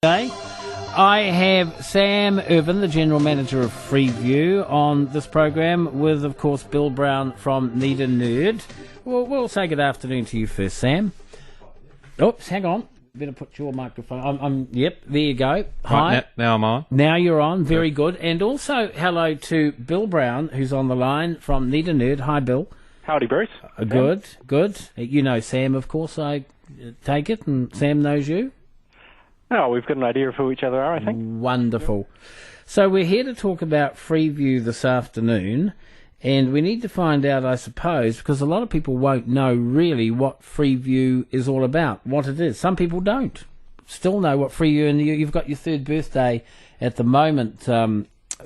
Today, I have Sam Irvine, the General Manager of Freeview, on this program with, of course, Bill Brown from Need a Nerd. We'll say good afternoon to you first, Sam. Oops, hang on. Better put your microphone. Yep, there you go. Hi. Right, now I'm on. Now you're on. Very good. And also, hello to Bill Brown, who's on the line from Need a Nerd. Hi, Bill. Howdy, Bruce. Good. You know Sam, of course, I take it, and Sam knows you. Oh, we've got an idea of who each other are, I think. Wonderful. So we're here to talk about Freeview this afternoon, and we need to find out, I suppose, because a lot of people won't know really what Freeview is all about, what it is. Some people don't still know what Freeview, and you've got your third birthday at the moment,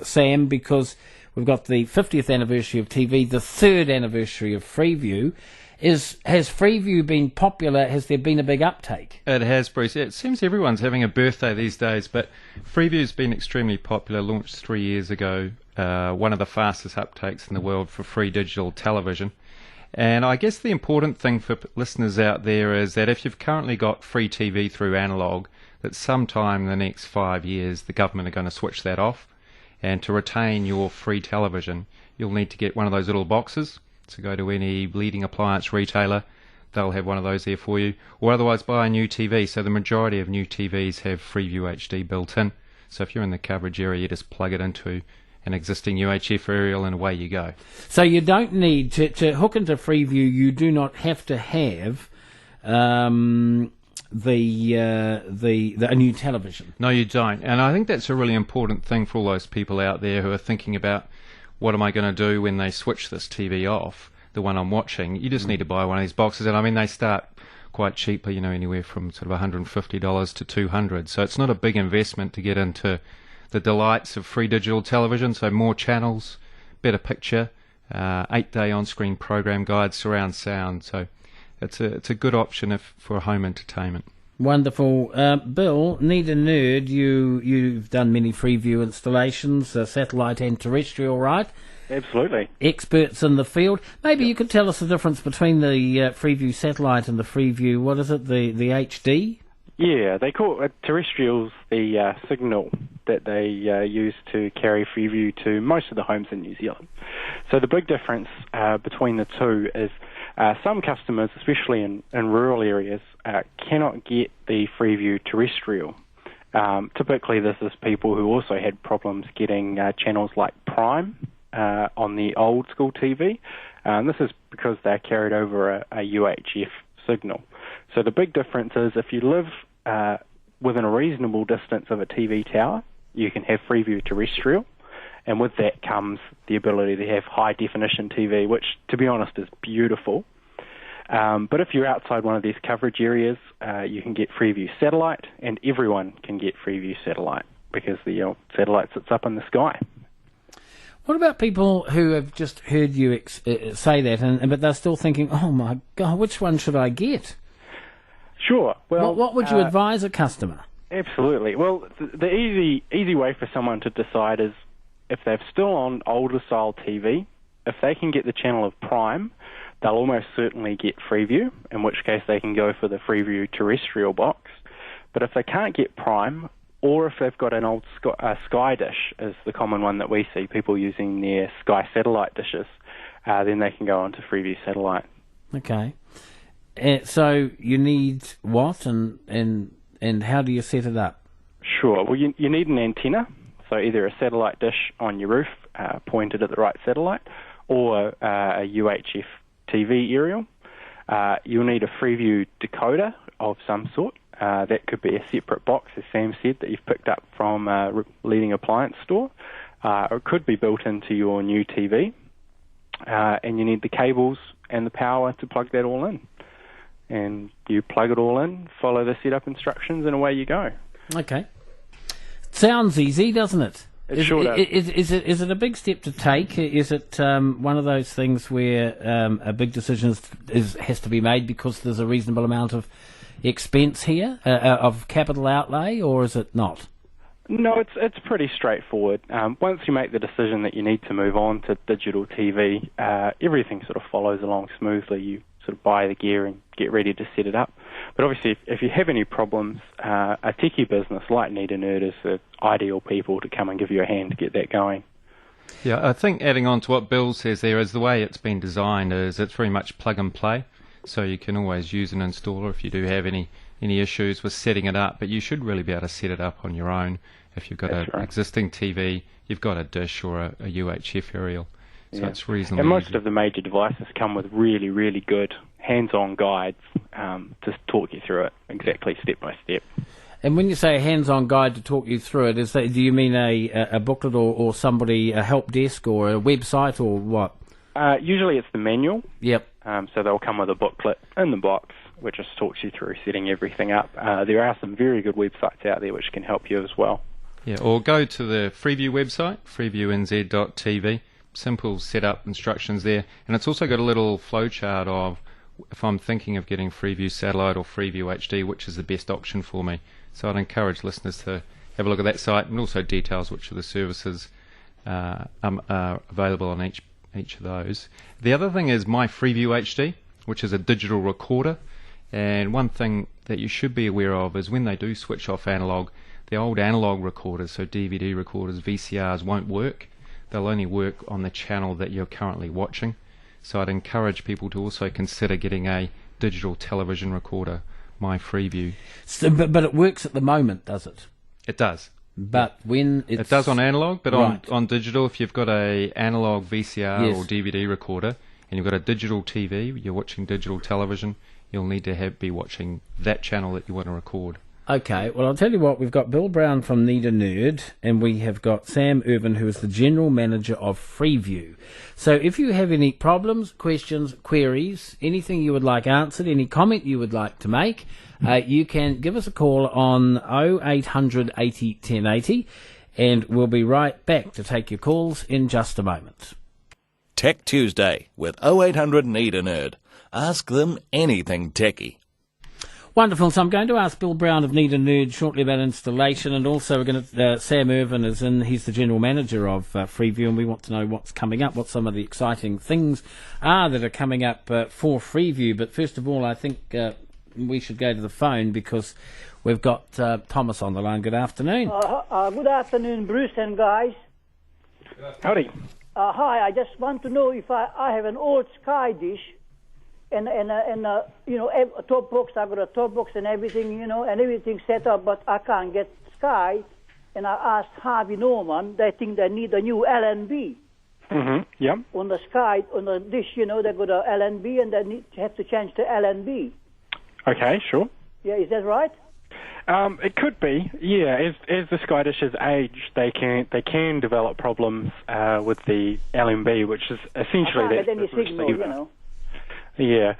Sam, because we've got the 50th anniversary of TV, the third anniversary of Freeview. Has Freeview been popular? Has there been a big uptake? It has, Bruce. It seems everyone's having a birthday these days, but Freeview's been extremely popular, launched 3 years ago, one of the fastest uptakes in the world for free digital television. And I guess the important thing for listeners out there is that if you've currently got free TV through analogue, that sometime in the next 5 years the government are going to switch that off, and to retain your free television you'll need to get one of those little boxes. So go to any leading appliance retailer, they'll have one of those there for you, or otherwise buy a new TV. So the majority of new TVs have Freeview HD built in, so if you're in the coverage area you just plug it into an existing UHF aerial and away you go. So you don't need to hook into Freeview. You do not have to have a new television. No, you don't, and I think that's a really important thing for all those people out there who are thinking about, what am I going to do when they switch this TV off, the one I'm watching? You just need to buy one of these boxes, and I mean they start quite cheaply, anywhere from sort of $150 to $200. So it's not a big investment to get into the delights of free digital television. So more channels, better picture, 8-day on-screen program guides, surround sound. So it's a good option for home entertainment. Wonderful. Bill, Need a Nerd, you've done many Freeview installations, satellite and terrestrial, right? Absolutely. Experts in the field. Maybe you could tell us the difference between the Freeview satellite and the Freeview, what is it, the HD? Yeah, they call it terrestrials the signal that they use to carry Freeview to most of the homes in New Zealand. So the big difference between the two is some customers, especially in rural areas, cannot get the Freeview terrestrial. Typically this is people who also had problems getting channels like Prime on the old school TV. This is because they're carried over a UHF signal. So the big difference is if you live within a reasonable distance of a TV tower, you can have Freeview terrestrial. And with that comes the ability to have high-definition TV, which, to be honest, is beautiful. But if you're outside one of these coverage areas, you can get Freeview satellite, and everyone can get Freeview satellite because the satellite sits up in the sky. What about people who have just heard you say that, but they're still thinking, oh my God, which one should I get? Sure. Well, what would you advise a customer? Absolutely. Well, the easy way for someone to decide is if they're still on older style TV, if they can get the channel of Prime, they'll almost certainly get Freeview, in which case they can go for the Freeview terrestrial box. But if they can't get Prime, or if they've got an old Sky dish, is the common one that we see, people using their Sky satellite dishes, then they can go on to Freeview satellite. Okay. So you need what, and how do you set it up? Sure. Well, you need an antenna, so either a satellite dish on your roof pointed at the right satellite, or a UHF TV aerial. You'll need a Freeview decoder of some sort. That could be a separate box, as Sam said, that you've picked up from a leading appliance store. Or it could be built into your new TV. And you need the cables and the power to plug that all in. And you plug it all in, follow the setup instructions, and away you go. Okay. Sounds easy, doesn't it? It sure does. Is it a big step to take? Is it one of those things where a big decision has to be made because there's a reasonable amount of expense here, of capital outlay, or is it not? No, it's pretty straightforward. Once you make the decision that you need to move on to digital TV, everything sort of follows along smoothly. You sort of buy the gear and get ready to set it up. But obviously, if you have any problems, a techie business like Need a Nerd is the ideal people to come and give you a hand to get that going. Yeah, I think adding on to what Bill says there is the way it's been designed is it's very much plug and play. So you can always use an installer if you do have any issues with setting it up, but you should really be able to set it up on your own if you've got an existing TV, you've got a dish or a UHF aerial. So it's reasonably And most easy. of the major devices come with really, really good hands-on guides to talk you through it exactly step by step. And when you say a hands-on guide to talk you through it, do you mean a booklet or somebody, a help desk or a website or what? Usually it's the manual. Yep. So they'll come with a booklet in the box which just talks you through setting everything up. There are some very good websites out there which can help you as well. Yeah, or go to the Freeview website, freeviewNZ.tv. Simple setup instructions there. And it's also got a little flowchart of if I'm thinking of getting Freeview Satellite or Freeview HD, which is the best option for me. So I'd encourage listeners to have a look at that site, and also details which of the services are available on each of those. The other thing is My Freeview HD, which is a digital recorder. And one thing that you should be aware of is when they do switch off analog, the old analog recorders, so DVD recorders, VCRs, won't work. They'll only work on the channel that you're currently watching. So I'd encourage people to also consider getting a digital television recorder, My Freeview. So, but it works at the moment, does it? It does. But when it's... It does on analog, but Right. on digital, if you've got a analog VCR Yes. or DVD recorder and you've got a digital TV, you're watching digital television, you'll need to be watching that channel that you want to record. Okay, well, I'll tell you what, we've got Bill Brown from Need a Nerd, and we have got Sam Irvine, who is the General Manager of Freeview. So if you have any problems, questions, queries, anything you would like answered, any comment you would like to make, you can give us a call on 0800 80 1080, and we'll be right back to take your calls in just a moment. Tech Tuesday with 0800 Need a Nerd. Ask them anything techie. Wonderful. So I'm going to ask Bill Brown of Need a Nerd shortly about installation, and also we're going to, Sam Irvine is in. He's the General Manager of Freeview, and we want to know what's coming up, what some of the exciting things are that are coming up for Freeview. But first of all, I think we should go to the phone because we've got Thomas on the line. Good afternoon. Good afternoon, Bruce and guys. Howdy. Hi, I just want to know if I have an old Sky dish and you know, a top box. I've got a top box and everything, you know, and everything set up, but I can't get Sky. And I asked Harvey Norman. They think they need a new LNB. Yep. On the Sky, on the dish, you know, they got a LNB, and they have to change to LNB. Okay, sure. Yeah, is that right? It could be, yeah. As the Sky dishes age, they can develop problems with the LNB, which is essentially I can't that get any the signal, receiver. you know. Yeah.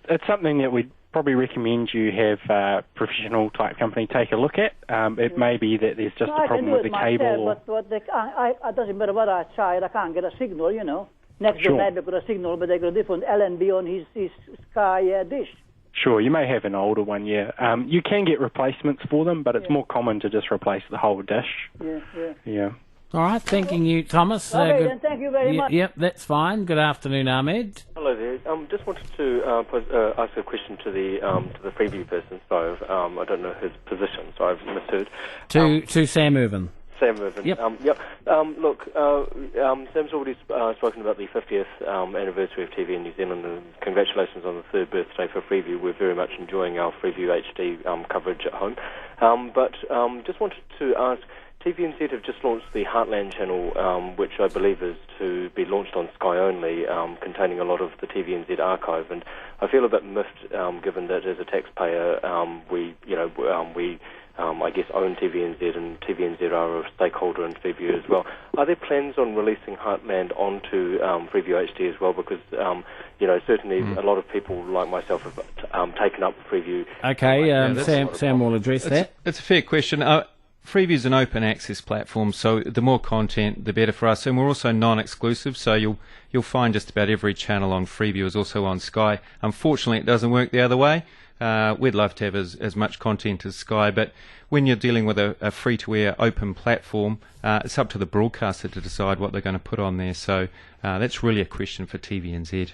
It's something that we'd probably recommend you have a professional type company take a look at. It may be that there's just a problem with the cable. But it doesn't matter what I tried. I can't get a signal, you know. Next Sure. door neighbor got a signal, but they got a different LNB on his Sky dish. Sure, you may have an older one, yeah. You can get replacements for them, but it's more common to just replace the whole dish. Yeah. All right, thanking you, Thomas. Okay, then thank you very much. Yep, that's fine. Good afternoon, Ahmed. Hello there. Just wanted to ask a question to the Freeview person. So I don't know his position, so I've misheard. To Sam Irvine. Sam Irvine. Yep. Look, Sam's already spoken about the 50th anniversary of TV in New Zealand, and congratulations on the third birthday for Freeview. We're very much enjoying our Freeview HD coverage at home. But just wanted to ask, TVNZ have just launched the Heartland channel, which I believe is to be launched on Sky only, containing a lot of the TVNZ archive. And I feel a bit miffed, given that as a taxpayer, we I guess own TVNZ, and TVNZ are a stakeholder in Freeview as well. Are there plans on releasing Heartland onto Freeview HD as well? Because certainly a lot of people like myself have taken up Freeview. Okay, Sam will address that. It's a fair question. Freeview is an open access platform, so the more content, the better for us. And we're also non-exclusive, so you'll find just about every channel on Freeview is also on Sky. Unfortunately, it doesn't work the other way. We'd love to have as much content as Sky, but when you're dealing with a free-to-air open platform, it's up to the broadcaster to decide what they're going to put on there. So that's really a question for TVNZ.